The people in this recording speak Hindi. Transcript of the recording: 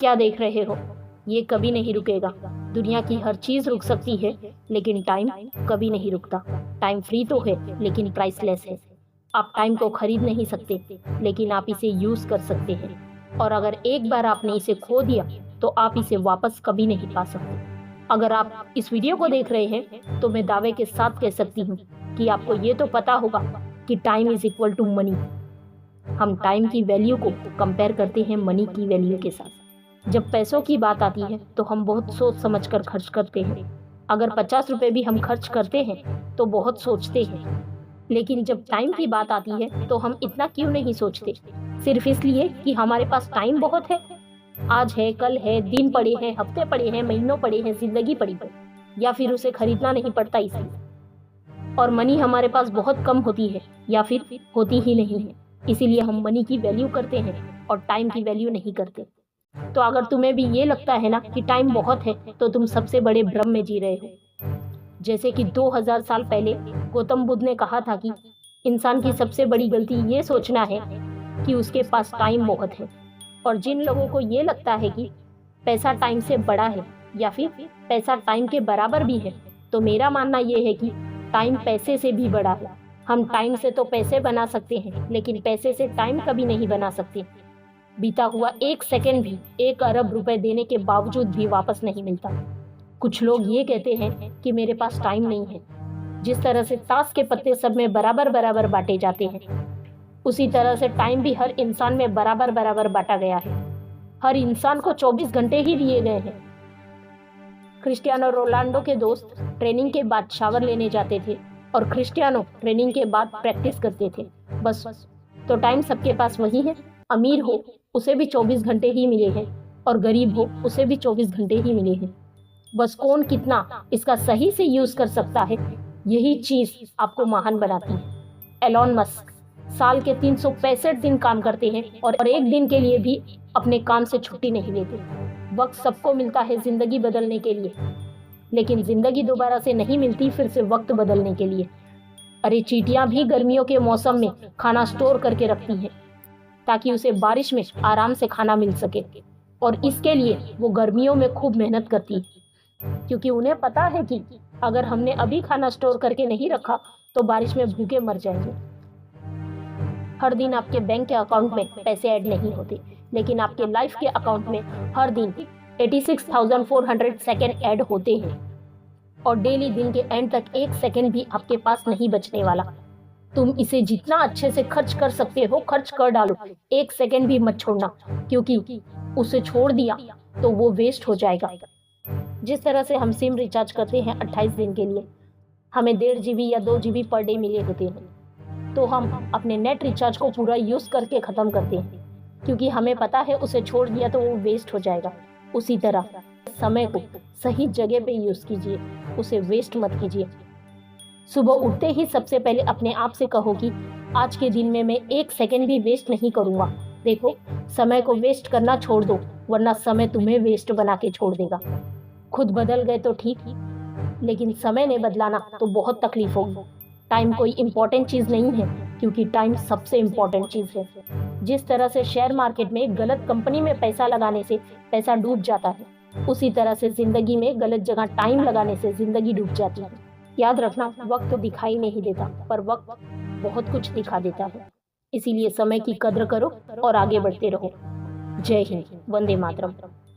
क्या देख रहे हो? ये कभी नहीं रुकेगा। दुनिया की हर चीज़ रुक सकती है, लेकिन टाइम कभी नहीं रुकता। टाइम फ्री तो है, लेकिन प्राइसलेस है। आप टाइम को खरीद नहीं सकते, लेकिन आप इसे यूज़ कर सकते हैं। और अगर एक बार आपने इसे खो दिया, तो आप इसे वापस कभी नहीं पा सकते। अगर आप इस वीडियो को देख रहे हैं, तो मैं दावे के साथ कह सकती हूँ कि आपको ये तो पता होगा कि time is equal to money. हम टाइम की वैल्यू को कंपेयर करते हैं मनी की वैल्यू के साथ। जब पैसों की बात आती है तो हम बहुत सोच समझ कर खर्च करते हैं। अगर 50 रुपए भी हम खर्च करते हैं तो बहुत सोचते हैं। लेकिन जब टाइम की बात आती है तो हम इतना क्यों नहीं सोचते? सिर्फ इसलिए कि हमारे पास टाइम बहुत है। आज है, कल है, दिन पड़े हैं, हफ्ते पड़े हैं, महीनों पड़े हैं, जिंदगी पड़ी है, या फिर उसे खरीदना नहीं पड़ता इसलिए। और मनी हमारे पास बहुत कम होती है, या फिर होती ही नहीं है। इसीलिए हम मनी की वैल्यू करते हैं और टाइम की वैल्यू नहीं करते। तो अगर तुम्हें भी ये लगता है ना कि टाइम बहुत है, तो तुम सबसे बड़े भ्रम में जी रहे हो। जैसे कि 2000 साल पहले गौतम बुद्ध ने कहा था कि इंसान की सबसे बड़ी गलती ये सोचना है कि उसके पास टाइम बहुत है। और जिन लोगों को ये लगता है कि पैसा टाइम से बड़ा है, या फिर पैसा टाइम के बराबर भी है, तो मेरा मानना ये है कि टाइम पैसे से भी बड़ा है। हम टाइम से तो पैसे बना सकते हैं, लेकिन पैसे से टाइम कभी नहीं बना सकते। बीता हुआ एक सेकंड भी 1 अरब रुपए देने के बावजूद भी वापस नहीं मिलता। कुछ लोग ये कहते हैं कि मेरे पास टाइम नहीं है। जिस तरह से ताश के पत्ते सब में बराबर बराबर बांटे जाते हैं, उसी तरह से टाइम भी हर इंसान में बराबर बराबर बांटा गया है। हर इंसान को 24 घंटे ही दिए गए हैं। क्रिस्टियानो रोनाल्डो के दोस्त ट्रेनिंग के बाद शावर लेने जाते थे, और क्रिस्टियानो ट्रेनिंग के बाद प्रैक्टिस करते थे। बस, तो टाइम सबके पास वही है। अमीर हो उसे भी 24 घंटे ही मिले हैं, और गरीब हो उसे भी 24 घंटे ही मिले हैं। बस कौन कितना इसका सही से यूज कर सकता है, यही चीज आपको महान बनाती है। एलॉन मस्क साल के 365 दिन काम करते हैं, और एक दिन के लिए भी अपने काम से छुट्टी नहीं लेते। वक्त सबको मिलता है जिंदगी बदलने के लिए, लेकिन जिंदगी दोबारा से नहीं मिलती फिर से वक्त बदलने के लिए। अरे चींटियां भी गर्मियों के मौसम में खाना स्टोर करके रखती हैं, ताकि उसे बारिश में आराम से खाना मिल सके। और इसके लिए वो गर्मियों में खूब मेहनत करती है, क्योंकि उन्हें पता है कि अगर हमने अभी खाना स्टोर करके नहीं रखा तो बारिश में भूखे मर जाएंगे। हर दिन आपके बैंक के अकाउंट में पैसे ऐड नहीं होते, लेकिन आपके लाइफ के अकाउंट में हर दिन 86,400 सेकेंड ऐड होते हैं। और डेली दिन के एंड तक 1 सेकेंड भी आपके पास नहीं बचने वाला। तुम इसे जितना अच्छे से खर्च कर सकते हो खर्च कर डालो, 1 सेकेंड भी मत छोड़ना, क्योंकि उसे छोड़ दिया तो वो वेस्ट हो जाएगा। जिस तरह से हम सिम रिचार्ज करते हैं 28 दिन के लिए, हमें 1.5 GB या 2 GB पर डे मिले होते हैं, तो हम अपने नेट रिचार्ज को पूरा यूज करके खत्म करते हैं, क्योंकि हमें पता है उसे छोड़ दिया तो वो वेस्ट हो जाएगा। उसी तरह समय को सही जगह पे यूज कीजिए, उसे वेस्ट मत कीजिए। सुबह उठते ही सबसे पहले अपने आप से कहो कि आज के दिन में मैं 1 सेकेंड भी वेस्ट नहीं करूंगा। देखो, समय को वेस्ट करना छोड़ दो, वरना समय तुम्हें वेस्ट बना के छोड़ देगा। खुद बदल गए तो ठीक, लेकिन समय ने बदलाना तो बहुत तकलीफ होगी। टाइम कोई इम्पोर्टेंट चीज़ नहीं है, क्योंकि टाइम सबसे इम्पोर्टेंट चीज़ है। जिस तरह से शेयर मार्केट में गलत कंपनी में पैसा लगाने से पैसा डूब जाता है, उसी तरह से जिंदगी में गलत जगह टाइम लगाने से जिंदगी डूब जाती है। याद रखना, वक्त दिखाई नहीं देता, पर वक्त बहुत कुछ दिखा देता है। इसीलिए समय की कद्र करो और आगे बढ़ते रहो। जय हिंद, वंदे मातरम।